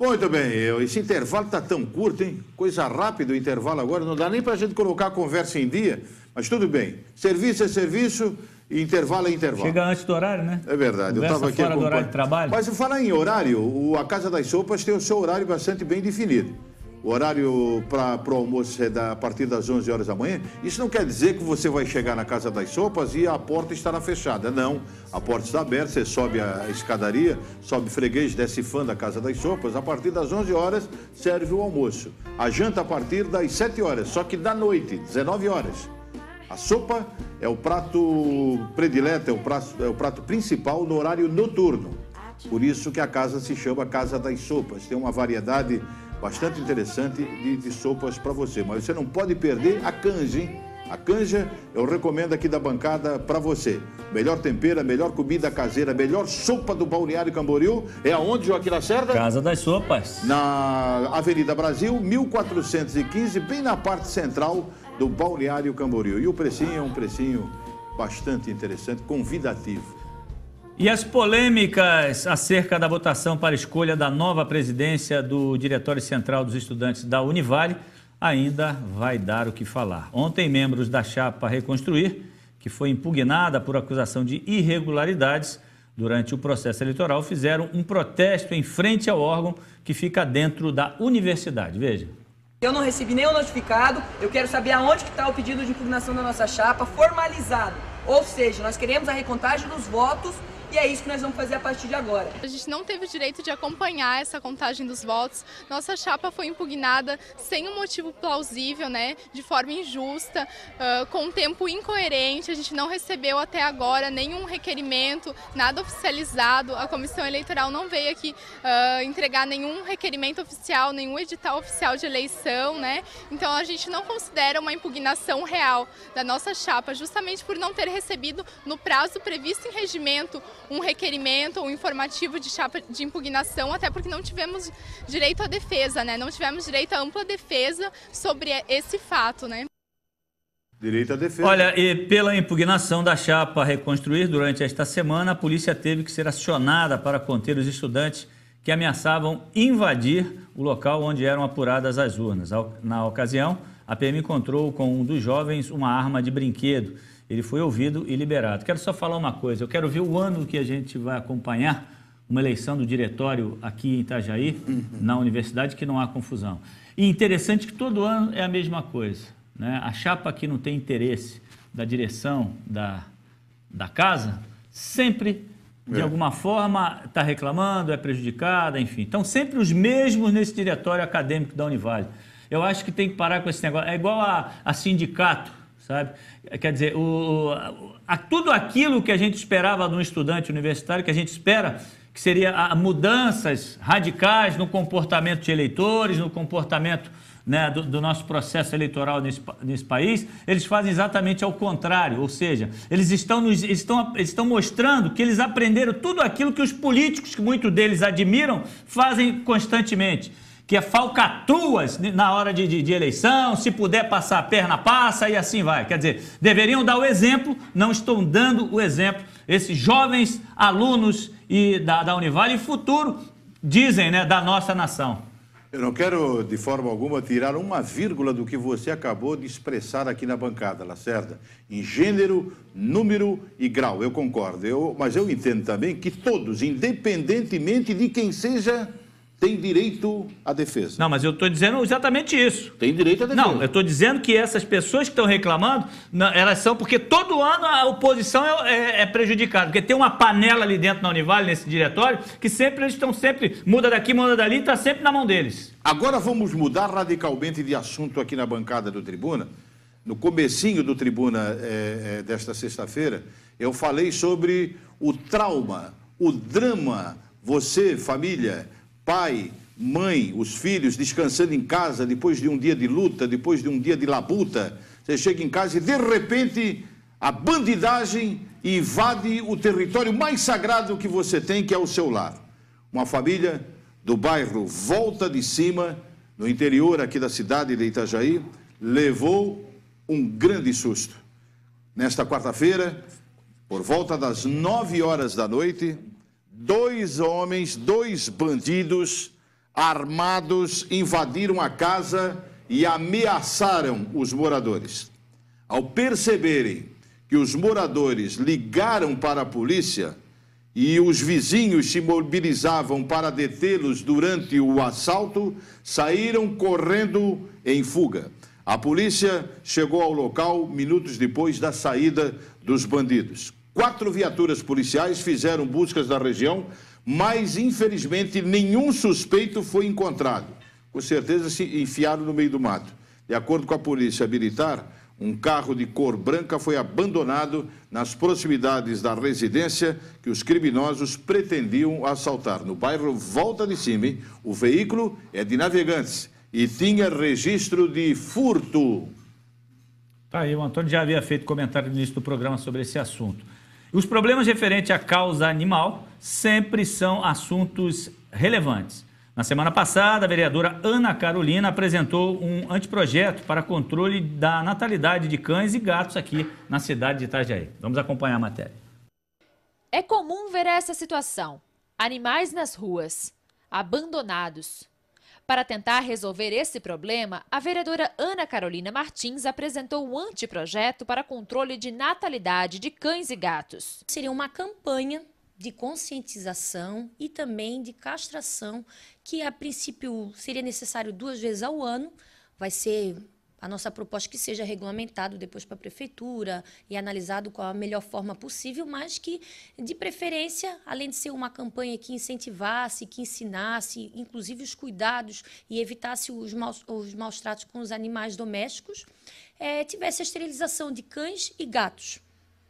Muito bem, esse intervalo está tão curto, hein? Coisa rápida o intervalo agora, não dá nem para a gente colocar a conversa em dia, mas tudo bem. Serviço é serviço e intervalo é intervalo. Chega antes do horário, né? É verdade, Conversa eu estava aqui fora do horário de trabalho. Mas se falar em horário, a Casa das Sopas tem o seu horário bastante bem definido. O horário para o almoço é a partir das 11 horas da manhã. Isso não quer dizer que você vai chegar na Casa das Sopas e a porta estará fechada. Não, a porta está aberta, você sobe a escadaria, sobe freguês, desce fã da Casa das Sopas. A partir das 11 horas serve o almoço. A janta a partir das 7 horas, só que da noite, 19 horas. A sopa é o prato predileto, é o prato principal no horário noturno. Por isso que a casa se chama Casa das Sopas. Tem uma variedade bastante interessante de sopas para você. Mas você não pode perder a canja, hein? A canja eu recomendo aqui da bancada para você. Melhor tempero, melhor comida caseira, melhor sopa do Balneário Camboriú. É aonde, Joaquim Lacerda? Casa das Sopas. Na Avenida Brasil, 1415, bem na parte central do Balneário Camboriú. E o precinho é um precinho bastante interessante, convidativo. E as polêmicas acerca da votação para a escolha da nova presidência do Diretório Central dos Estudantes da Univale ainda vai dar o que falar. Ontem, membros da chapa Reconstruir, que foi impugnada por acusação de irregularidades durante o processo eleitoral, fizeram um protesto em frente ao órgão que fica dentro da universidade. Veja. Eu não recebi nenhum notificado, eu quero saber aonde que está o pedido de impugnação da nossa chapa formalizado. Ou seja, nós queremos a recontagem dos votos e é isso que nós vamos fazer a partir de agora. A gente não teve o direito de acompanhar essa contagem dos votos. Nossa chapa foi impugnada sem um motivo plausível, né? De forma injusta, com um tempo incoerente. A gente não recebeu até agora nenhum requerimento, nada oficializado. A comissão eleitoral não veio aqui entregar nenhum requerimento oficial, nenhum edital oficial de eleição, né? Então a gente não considera uma impugnação real da nossa chapa, justamente por não ter recebido no prazo previsto em regimento um requerimento ou um informativo de chapa de impugnação, até porque não tivemos direito à defesa, né? Não tivemos direito à ampla defesa sobre esse fato, né? Direito à defesa. Olha, e pela impugnação da chapa Reconstruir, durante esta semana, a polícia teve que ser acionada para conter os estudantes que ameaçavam invadir o local onde eram apuradas as urnas. Na ocasião, a PM encontrou com um dos jovens uma arma de brinquedo. Ele foi ouvido e liberado. Quero só falar uma coisa, eu quero ver o ano que a gente vai acompanhar uma eleição do diretório aqui em Itajaí, na universidade, que não há confusão. E interessante que todo ano é a mesma coisa, né? A chapa que não tem interesse da direção da casa, sempre, de alguma forma, está reclamando, é prejudicada, enfim. Então, sempre os mesmos nesse diretório acadêmico da Univale. Eu acho que tem que parar com esse negócio. É igual a sindicato. Sabe? Quer dizer, tudo aquilo que a gente esperava de um estudante universitário, que a gente espera que seria mudanças radicais no comportamento de eleitores, no comportamento, né, do nosso processo eleitoral nesse país, eles fazem exatamente ao contrário, ou seja, eles estão mostrando que eles aprenderam tudo aquilo que os políticos, que muitos deles admiram, fazem constantemente. Que é falcatruas na hora de eleição, se puder passar a perna, passa e assim vai. Quer dizer, deveriam dar o exemplo, não estão dando o exemplo. Esses jovens alunos da Univale e futuro, dizem, né, da nossa nação. Eu não quero, de forma alguma, tirar uma vírgula do que você acabou de expressar aqui na bancada, Lacerda. Em gênero, número e grau, eu concordo. Mas eu entendo também que todos, independentemente de quem seja, tem direito à defesa. Não, mas eu estou dizendo exatamente isso. Tem direito à defesa. Não, eu estou dizendo que essas pessoas que estão reclamando, elas são porque todo ano a oposição é prejudicada. Porque tem uma panela ali dentro da Univale, nesse diretório, que sempre eles estão muda daqui, muda dali, está sempre na mão deles. Agora vamos mudar radicalmente de assunto aqui na bancada do Tribuna. No comecinho do Tribuna desta sexta-feira, eu falei sobre o trauma, o drama, você, família, pai, mãe, os filhos descansando em casa depois de um dia de luta, depois de um dia de labuta. Você chega em casa e, de repente, a bandidagem invade o território mais sagrado que você tem, que é o seu lar. Uma família do bairro Volta de Cima, no interior aqui da cidade de Itajaí, levou um grande susto. Nesta quarta-feira, por volta das 9 horas da noite, dois homens, dois bandidos, armados, invadiram a casa e ameaçaram os moradores. Ao perceberem que os moradores ligaram para a polícia e os vizinhos se mobilizavam para detê-los durante o assalto, saíram correndo em fuga. A polícia chegou ao local minutos depois da saída dos bandidos. 4 viaturas policiais fizeram buscas na região, mas, infelizmente, nenhum suspeito foi encontrado. Com certeza se enfiaram no meio do mato. De acordo com a polícia militar, um carro de cor branca foi abandonado nas proximidades da residência que os criminosos pretendiam assaltar. No bairro Volta de Cima, hein? O veículo é de Navegantes e tinha registro de furto. Tá aí, o Antônio já havia feito comentário no início do programa sobre esse assunto. Os problemas referentes à causa animal sempre são assuntos relevantes. Na semana passada, a vereadora Ana Carolina apresentou um anteprojeto para controle da natalidade de cães e gatos aqui na cidade de Itajaí. Vamos acompanhar a matéria. É comum ver essa situação. Animais nas ruas, abandonados. Para tentar resolver esse problema, a vereadora Ana Carolina Martins apresentou um anteprojeto para controle de natalidade de cães e gatos. Seria uma campanha de conscientização e também de castração, que a princípio seria necessário 2 vezes ao ano. Vai ser a nossa proposta que seja regulamentado depois para a prefeitura e analisado com a melhor forma possível, mas que, de preferência, além de ser uma campanha que incentivasse, que ensinasse, inclusive os cuidados e evitasse os maus tratos com os animais domésticos, tivesse a esterilização de cães e gatos,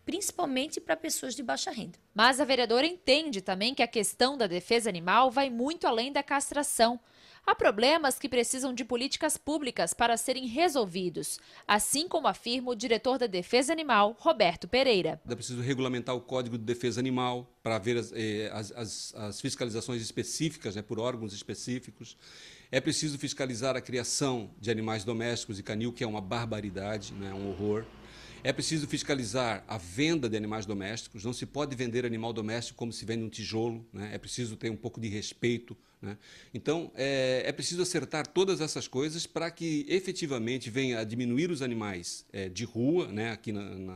principalmente para pessoas de baixa renda. Mas a vereadora entende também que a questão da defesa animal vai muito além da castração. Há problemas que precisam de políticas públicas para serem resolvidos, assim como afirma o diretor da Defesa Animal, Roberto Pereira. É preciso regulamentar o Código de Defesa Animal para ver as fiscalizações específicas, né, por órgãos específicos. É preciso fiscalizar a criação de animais domésticos e canil, que é uma barbaridade, né, um horror. É preciso fiscalizar a venda de animais domésticos. Não se pode vender animal doméstico como se vende um tijolo, né? É preciso ter um pouco de respeito, né? Então, é preciso acertar todas essas coisas para que efetivamente venha a diminuir os animais de rua, né? Aqui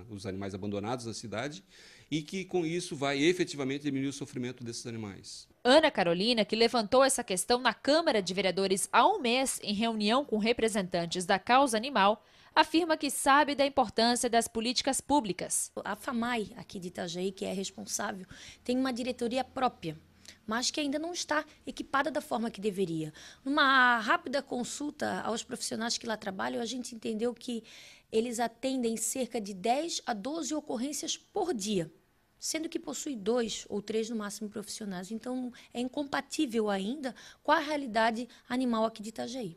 os animais abandonados na cidade, e que com isso vai efetivamente diminuir o sofrimento desses animais. Ana Carolina, que levantou essa questão na Câmara de Vereadores há um mês, em reunião com representantes da causa animal, afirma que sabe da importância das políticas públicas. A FAMAI, aqui de Itajaí, que é responsável, tem uma diretoria própria, mas que ainda não está equipada da forma que deveria. Numa rápida consulta aos profissionais que lá trabalham, a gente entendeu que eles atendem cerca de 10 a 12 ocorrências por dia, sendo que possui 2 ou 3 no máximo profissionais. Então, é incompatível ainda com a realidade animal aqui de Itajaí.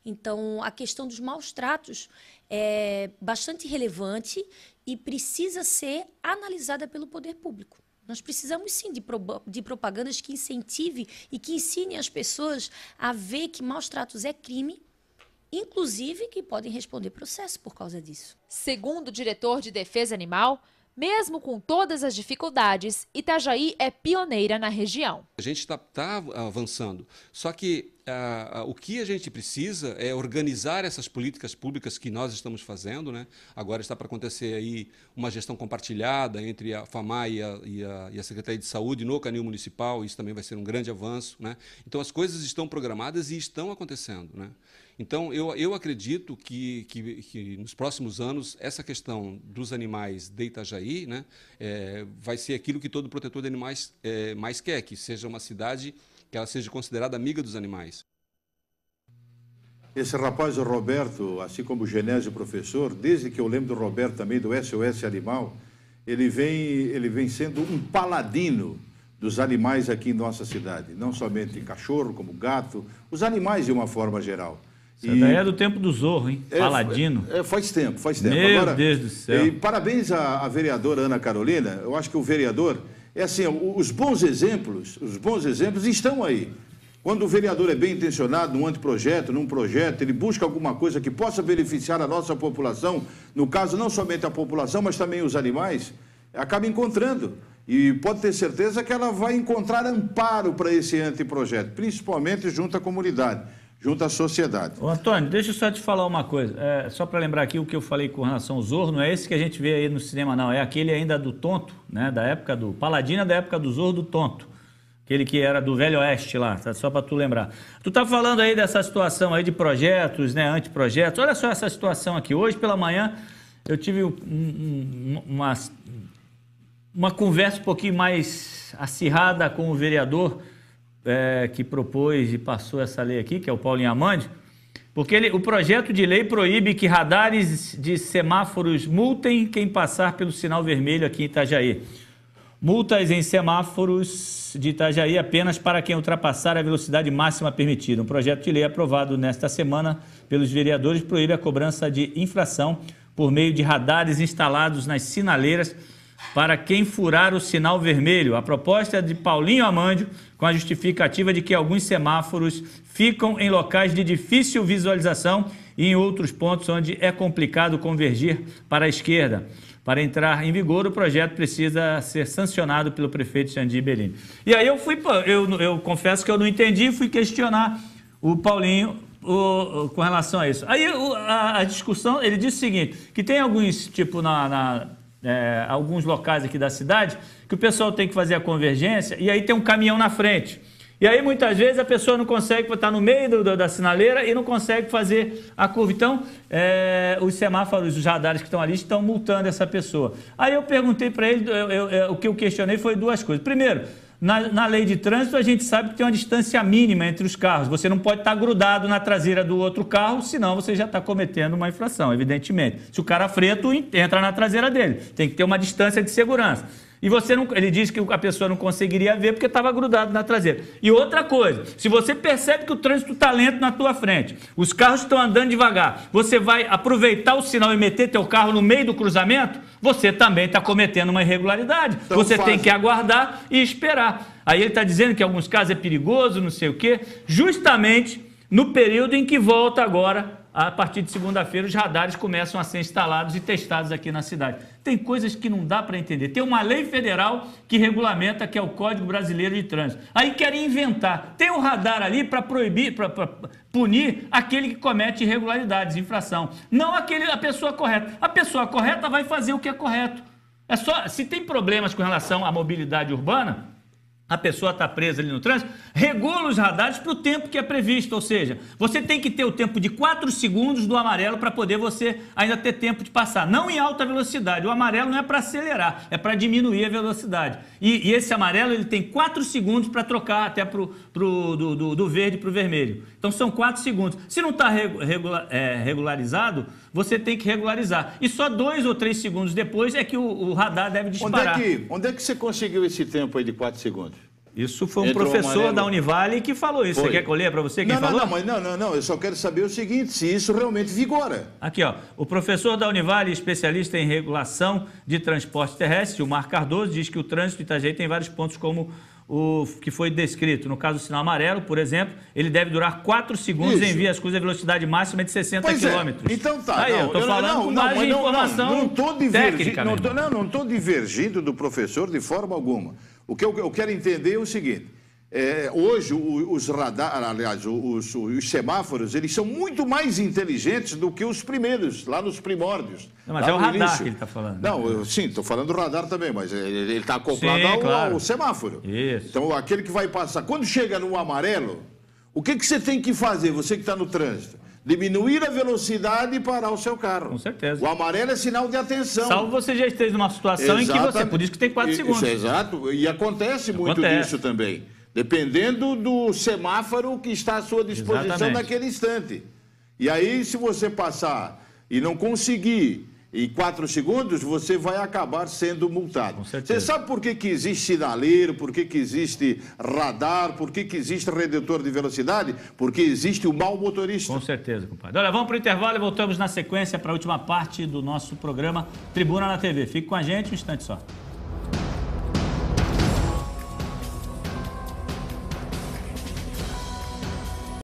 Então, a questão dos maus tratos é bastante relevante e precisa ser analisada pelo poder público. Nós precisamos, sim, de propagandas que incentive e que ensinem as pessoas a ver que maus tratos é crime, inclusive que podem responder processo por causa disso. Segundo o diretor de Defesa Animal, mesmo com todas as dificuldades, Itajaí é pioneira na região. A gente está avançando, só que o que a gente precisa é organizar essas políticas públicas que nós estamos fazendo, né? Agora está para acontecer aí uma gestão compartilhada entre a FAMAI e a Secretaria de Saúde no Canil Municipal. Isso também vai ser um grande avanço, né? Então as coisas estão programadas e estão acontecendo, né? Então eu acredito que nos próximos anos essa questão dos animais de Itajaí, né, vai ser aquilo que todo protetor de animais mais quer, que seja uma cidade que ela seja considerada amiga dos animais. Esse rapaz, o Roberto, assim como o Genésio, professor, desde que eu lembro do Roberto também, do SOS Animal, ele vem sendo um paladino dos animais aqui em nossa cidade. Não somente cachorro, como gato, os animais de uma forma geral. Isso daí é do tempo do Zorro, hein? Paladino. Faz tempo. Meu Agora, Deus do céu. E parabéns à vereadora Ana Carolina. Eu acho que o vereador, assim, os bons exemplos estão aí. Quando o vereador é bem intencionado num anteprojeto, num projeto, ele busca alguma coisa que possa beneficiar a nossa população, no caso não somente a população, mas também os animais, acaba encontrando. E pode ter certeza que ela vai encontrar amparo para esse anteprojeto, principalmente junto à comunidade, junto à sociedade. Ô, Antônio, deixa eu só te falar uma coisa. Só para lembrar aqui o que eu falei com relação ao Zorro, não é esse que a gente vê aí no cinema, não. É aquele ainda do Tonto, né? Da época do Paladino, da época do Zorro do Tonto. Aquele que era do Velho Oeste lá, tá? Só para tu lembrar. Tu tá falando aí dessa situação aí de projetos, né? Anteprojetos. Olha só essa situação aqui. Hoje pela manhã eu tive uma conversa um pouquinho mais acirrada com o vereador que propôs e passou essa lei aqui, que é o Paulinho Amandio, porque o projeto de lei proíbe que radares de semáforos multem quem passar pelo sinal vermelho aqui em Itajaí. Multas em semáforos de Itajaí apenas para quem ultrapassar a velocidade máxima permitida. Um projeto de lei aprovado nesta semana pelos vereadores proíbe a cobrança de infração por meio de radares instalados nas sinaleiras para quem furar o sinal vermelho. A proposta é de Paulinho Amandio, com a justificativa de que alguns semáforos ficam em locais de difícil visualização e em outros pontos onde é complicado convergir para a esquerda. Para entrar em vigor, o projeto precisa ser sancionado pelo prefeito Jandir Bellini. E aí eu confesso que eu não entendi, fui questionar o Paulinho com relação a isso. Aí a discussão, ele disse o seguinte, que tem alguns, tipo alguns locais aqui da cidade, que o pessoal tem que fazer a convergência e aí tem um caminhão na frente. E aí, muitas vezes, a pessoa não consegue estar no meio da sinaleira e não consegue fazer a curva. Então, os semáforos, os radares que estão ali, estão multando essa pessoa. Aí eu perguntei para ele, o que eu questionei foi duas coisas. Primeiro, na lei de trânsito, a gente sabe que tem uma distância mínima entre os carros. Você não pode estar grudado na traseira do outro carro, senão você já está cometendo uma infração, evidentemente. Se o cara freia, tu entra na traseira dele. Tem que ter uma distância de segurança. E ele disse que a pessoa não conseguiria ver porque estava grudado na traseira. E outra coisa, se você percebe que o trânsito está lento na tua frente, os carros estão andando devagar, você vai aproveitar o sinal e meter teu carro no meio do cruzamento, você também está cometendo uma irregularidade. Então, você tem que aguardar e esperar. Aí ele está dizendo que em alguns casos é perigoso, não sei o quê, justamente no período em que volta agora, a partir de segunda-feira, os radares começam a ser instalados e testados aqui na cidade. Tem coisas que não dá para entender. Tem uma lei federal que regulamenta, que é o Código Brasileiro de Trânsito. Aí querem inventar. Tem um radar ali para proibir, para punir aquele que comete irregularidades, infração. Não a pessoa correta. A pessoa correta vai fazer o que é correto. Se tem problemas com relação à mobilidade urbana, a pessoa está presa ali no trânsito, regula os radares para o tempo que é previsto, ou seja, você tem que ter o tempo de 4 segundos do amarelo para poder você ainda ter tempo de passar, não em alta velocidade. O amarelo não é para acelerar, é para diminuir a velocidade. E esse amarelo ele tem 4 segundos para trocar até do verde para o vermelho. Então são 4 segundos. Se não está regularizado, você tem que regularizar. E só 2 ou 3 segundos depois é que o radar deve disparar. Onde é que você conseguiu esse tempo aí de 4 segundos? Isso foi um professor da Univale que falou isso. Você quer que eu leia para você quem falou? Não, eu só quero saber o seguinte, se isso realmente vigora. Aqui, ó, o professor da Univale, especialista em regulação de transporte terrestre, o Marco Cardoso, diz que o trânsito de Itajaí tem vários pontos como o que foi descrito. No caso do sinal amarelo, por exemplo, ele deve durar 4 segundos em vias cuja velocidade máxima é de 60 km. Então tá. Aí, eu estou falando com base em informação técnica. Não estou divergindo do professor de forma alguma. O que eu quero entender é o seguinte, hoje os radares, aliás, os semáforos, eles são muito mais inteligentes do que os primeiros, lá nos primórdios. Não, mas é o radar que ele está falando. Não, sim, estou falando do radar também, mas ele está acoplado ao semáforo. Isso. Então, aquele que vai passar, quando chega no amarelo, o que você tem que fazer, você que está no trânsito? Diminuir a velocidade e parar o seu carro. Com certeza. O amarelo é sinal de atenção. Salvo você já esteja numa situação em que você... Por isso que tem 4 segundos. Exato. E acontece muito disso também. Dependendo do semáforo que está à sua disposição naquele instante. E aí, se você passar e não conseguir em 4 segundos, você vai acabar sendo multado. Você sabe por que existe sinaleiro, por que existe radar, por que existe redutor de velocidade? Porque existe o mau motorista. Com certeza, compadre. Olha, vamos para o intervalo e voltamos na sequência para a última parte do nosso programa Tribuna na TV. Fique com a gente um instante só.